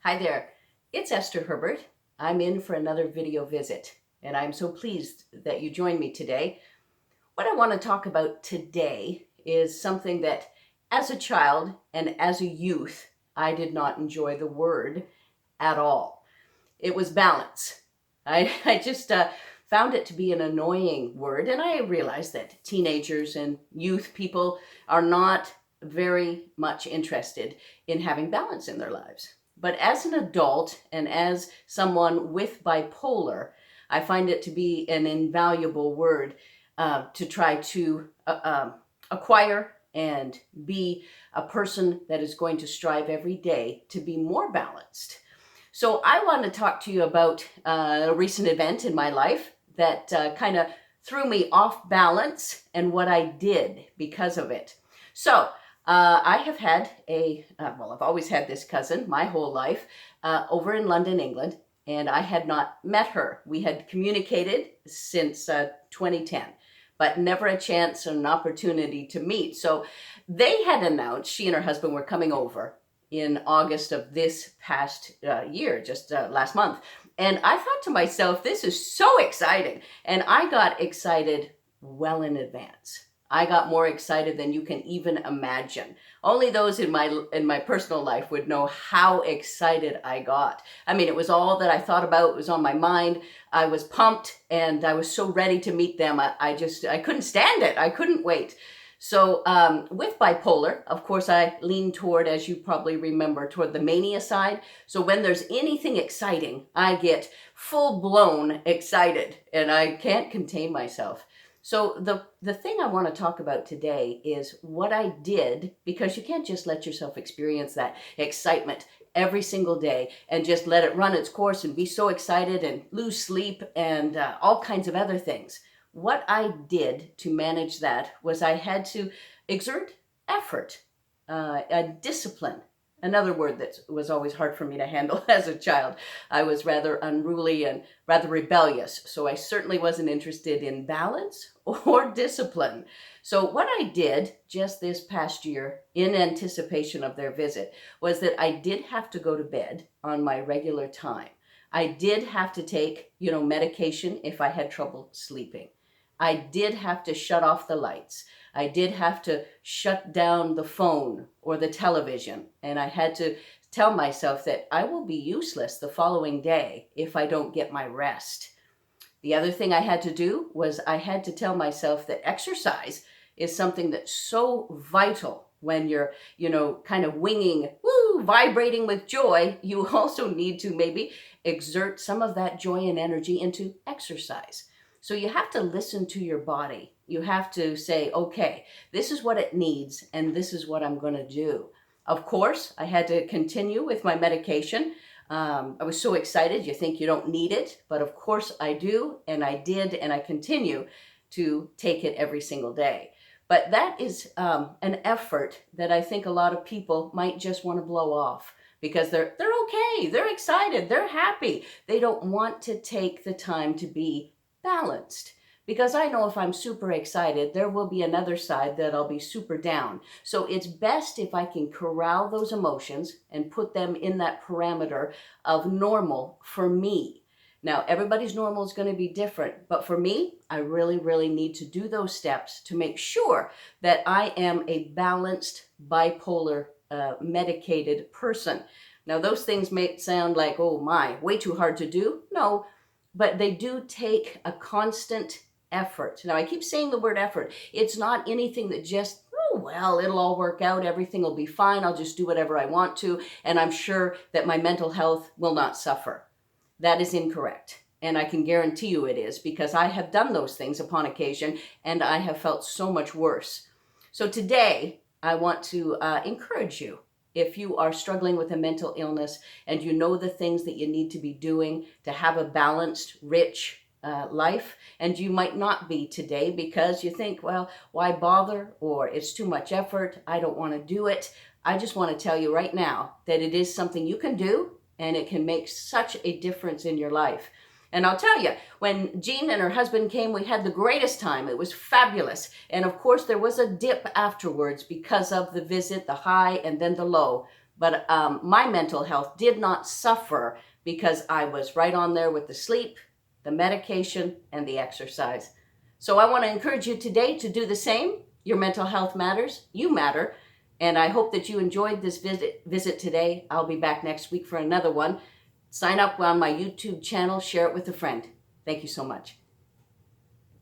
Hi there, it's Esther Herbert. I'm in for another video visit, and I'm so pleased that you joined me today. What I want to talk about today is something that, as a child and as a youth, I did not enjoy the word at all. It was balance. I just found it to be an annoying word, and I realized that teenagers and youth people are not very much interested in having balance in their lives. But as an adult and as someone with bipolar, I find it to be an invaluable word to try to acquire and be a person that is going to strive every day to be more balanced. So I want to talk to you about a recent event in my life that kind of threw me off balance and what I did because of it. So I have had I've always had this cousin my whole life over in London, England, and I had not met her. We had communicated since 2010, but never a chance or an opportunity to meet. So they had announced she and her husband were coming over in August of this past year, just last month. And I thought to myself, this is so exciting. And I got excited well in advance. I got more excited than you can even imagine. Only those in my personal life would know how excited I got. I mean, it was all that I thought about. It was on my mind. I was pumped and I was so ready to meet them. I couldn't stand it. I couldn't wait. So with bipolar, of course, I lean toward, as you probably remember, toward the mania side. So when there's anything exciting, I get full-blown excited and I can't contain myself. So the thing I want to talk about today is what I did, because you can't just let yourself experience that excitement every single day and just let it run its course and be so excited and lose sleep and all kinds of other things. What I did to manage that was I had to exert effort, a discipline. Another word that was always hard for me to handle as a child. I was rather unruly and rather rebellious, so I certainly wasn't interested in balance or discipline. So what I did just this past year in anticipation of their visit was that I did have to go to bed on my regular time. I did have to take, medication if I had trouble sleeping. I did have to shut off the lights. I did have to shut down the phone or the television. And I had to tell myself that I will be useless the following day if I don't get my rest. The other thing I had to do was I had to tell myself that exercise is something that's so vital when you're, kind of winging, vibrating with joy. You also need to maybe exert some of that joy and energy into exercise. So you have to listen to your body. You have to say, okay, this is what it needs, and this is what I'm going to do. Of course, I had to continue with my medication. I was so excited. You think you don't need it, but of course I do, and I did, and I continue to take it every single day. But that is an effort that I think a lot of people might just want to blow off because they're okay, they're excited, they're happy. They don't want to take the time to be balanced, because I know if I'm super excited, there will be another side that I'll be super down. So it's best if I can corral those emotions and put them in that parameter of normal for me. Now, everybody's normal is going to be different, but for me, I really, really need to do those steps to make sure that I am a balanced bipolar medicated person. Now, those things may sound like, oh my, way too hard to do. No, but they do take a constant effort. Now, I keep saying the word effort. It's not anything that just, it'll all work out. Everything will be fine. I'll just do whatever I want to. And I'm sure that my mental health will not suffer. That is incorrect. And I can guarantee you it is, because I have done those things upon occasion and I have felt so much worse. So today, I want to encourage you. If you are struggling with a mental illness and you know the things that you need to be doing to have a balanced, rich life, and you might not be today because you think, well, why bother? Or it's too much effort. I don't want to do it. I just want to tell you right now that it is something you can do, and it can make such a difference in your life. And I'll tell you, when Jean and her husband came, we had the greatest time. It was fabulous. And of course, there was a dip afterwards because of the visit, the high and then the low. But my mental health did not suffer because I was right on there with the sleep, the medication, and the exercise. So I want to encourage you today to do the same. Your mental health matters. You matter. And I hope that you enjoyed this visit today. I'll be back next week for another one. Sign up on my YouTube channel. Share it with a friend. Thank you so much.